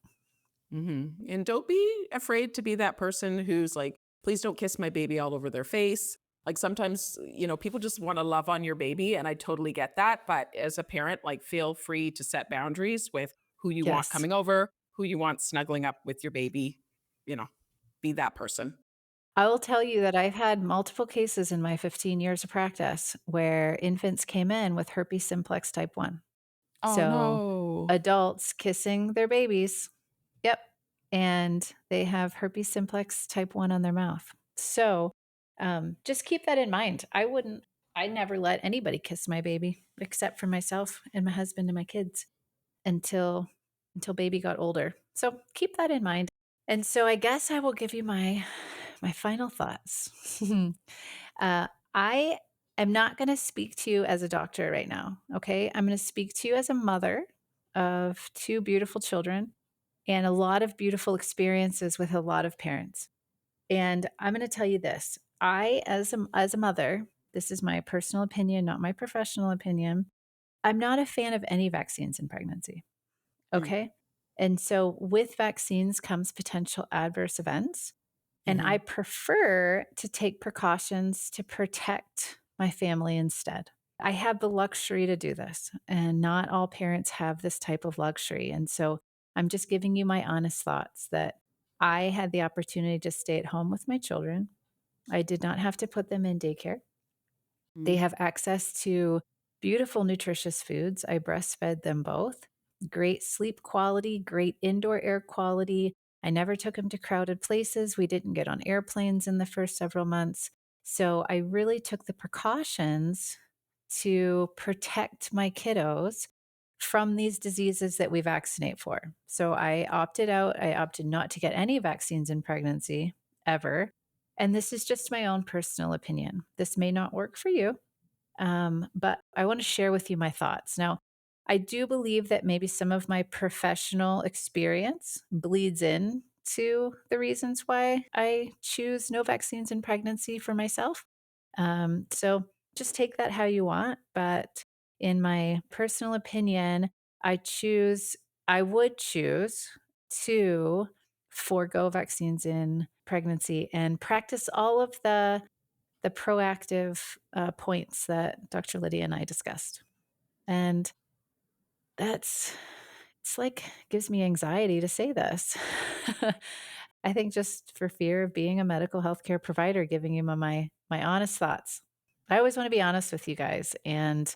And don't be afraid to be that person who's like, please don't kiss my baby all over their face. Like sometimes, people just want to love on your baby, and I totally get that. But as a parent, like feel free to set boundaries with who you want Yes. coming over, who you want snuggling up with your baby. You know, be that person. I will tell you that I've had multiple cases in my 15 years of practice where infants came in with herpes simplex type 1. Oh So, no. adults kissing their babies. Yep. And they have herpes simplex type 1 on their mouth. So, just keep that in mind. I never let anybody kiss my baby except for myself and my husband and my kids until baby got older. So, keep that in mind. And so I guess I will give you my final thoughts. uh, I am not going to speak to you as a doctor right now. Okay, I'm going to speak to you as a mother of 2 beautiful children and a lot of beautiful experiences with a lot of parents. And I'm going to tell you this: I, as a mother, this is my personal opinion, not my professional opinion. I'm not a fan of any vaccines in pregnancy. Mm. Okay. And so with vaccines comes potential adverse events. And Hmm. I prefer to take precautions to protect my family instead. I have the luxury to do this, and not all parents have this type of luxury. And so I'm just giving you my honest thoughts that I had the opportunity to stay at home with my children. I did not have to put them in daycare. They Mm. have access to beautiful, nutritious foods. I breastfed them both. Great sleep quality, great indoor air quality. I never took them to crowded places. We didn't get on airplanes in the first several months. So I really took the precautions to protect my kiddos from these diseases that we vaccinate for. So I opted out. I opted not to get any vaccines in pregnancy ever. And this is just my own personal opinion. This may not work for you, but I want to share with you my thoughts. Now, I do believe that maybe some of my professional experience bleeds in to the reasons why I choose no vaccines in pregnancy for myself. So just take that how you want. But in my personal opinion, I would choose to forego vaccines in pregnancy and practice all of the proactive points that Dr. Lydia and I discussed. And that's, it's like, gives me anxiety to say this. I think just for fear of being a medical healthcare provider, giving you my honest thoughts. I always want to be honest with you guys, and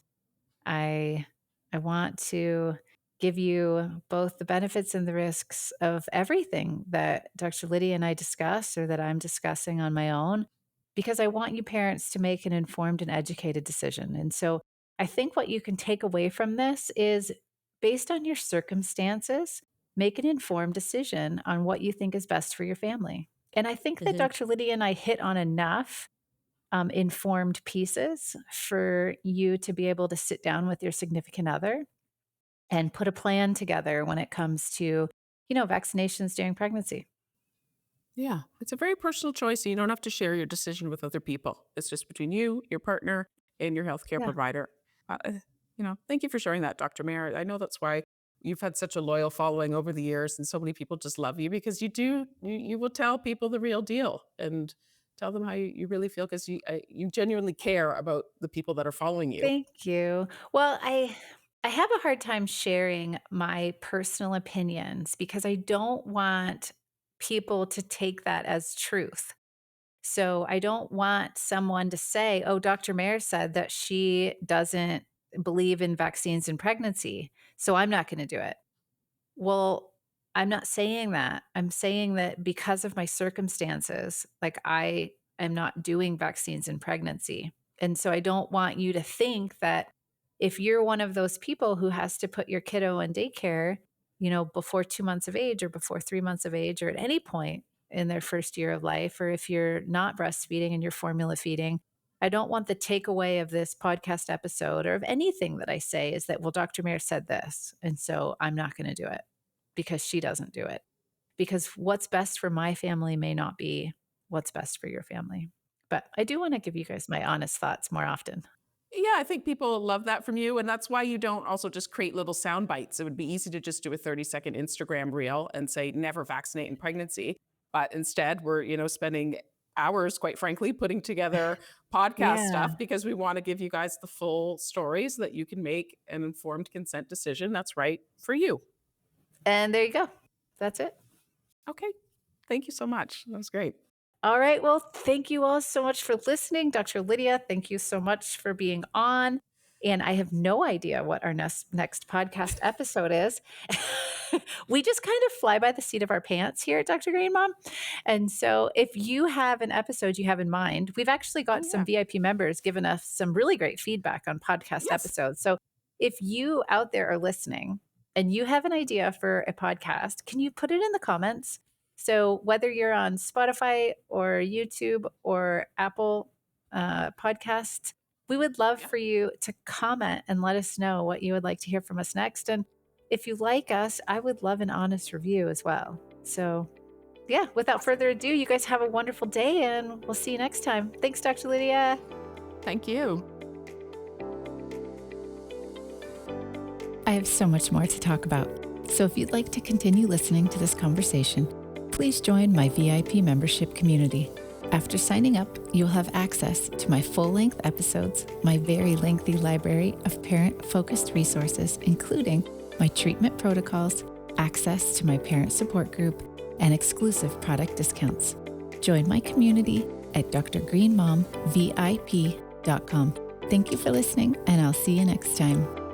I I want to give you both the benefits and the risks of everything that Dr. Lydia and I discuss or that I'm discussing on my own, because I want you parents to make an informed and educated decision. And so I think what you can take away from this is, based on your circumstances, make an informed decision on what you think is best for your family. And I think that Hmm. Dr. Lydia and I hit on enough informed pieces for you to be able to sit down with your significant other and put a plan together when it comes to, vaccinations during pregnancy. Yeah, it's a very personal choice. You don't have to share your decision with other people. It's just between you, your partner, and your healthcare Yeah. provider. Thank you for sharing that, Dr. Mayer. I know that's why you've had such a loyal following over the years, and so many people just love you because you will tell people the real deal and tell them how you really feel because you genuinely care about the people that are following you. Thank you. Well, I have a hard time sharing my personal opinions because I don't want people to take that as truth. So I don't want someone to say, "Oh, Dr. Mayer said that she doesn't believe in vaccines in pregnancy, so I'm not going to do it." Well, I'm not saying that. I'm saying that because of my circumstances, like, I am not doing vaccines in pregnancy. And so I don't want you to think that if you're one of those people who has to put your kiddo in daycare, before 2 months of age or before 3 months of age or at any point in their first year of life, or if you're not breastfeeding and you're formula feeding, I don't want the takeaway of this podcast episode or of anything that I say is that, well, Dr. Mayer said this, and so I'm not going to do it because she doesn't do it. Because what's best for my family may not be what's best for your family. But I do want to give you guys my honest thoughts more often. Yeah, I think people love that from you. And that's why you don't also just create little sound bites. It would be easy to just do a 30-second Instagram reel and say, never vaccinate in pregnancy. But instead, we're, spending hours, quite frankly, putting together podcast Yeah. stuff because we want to give you guys the full story so that you can make an informed consent decision that's right for you. And there you go. That's it. Okay. Thank you so much. That was great. All right. Well, thank you all so much for listening. Dr. Lydia, thank you so much for being on. And I have no idea what our next podcast episode is. We just kind of fly by the seat of our pants here at Dr. Green Mom. And so if you have an episode you have in mind, we've actually Oh, got some yeah. VIP members giving us some really great feedback on podcast Yes. episodes. So if you out there are listening and you have an idea for a podcast, can you put it in the comments? So whether you're on Spotify or YouTube or Apple podcasts, we would love Yeah. for you to comment and let us know what you would like to hear from us next. And if you like us, I would love an honest review as well. So yeah, without Awesome. further ado, you guys have a wonderful day and we'll see you next time. Thanks, Dr. Lydia. Thank you. I have so much more to talk about. So if you'd like to continue listening to this conversation, please join my VIP membership community. After signing up, you'll have access to my full-length episodes, my very lengthy library of parent-focused resources, including my treatment protocols, access to my parent support group, and exclusive product discounts. Join my community at drgreenmomvip.com. Thank you for listening, and I'll see you next time.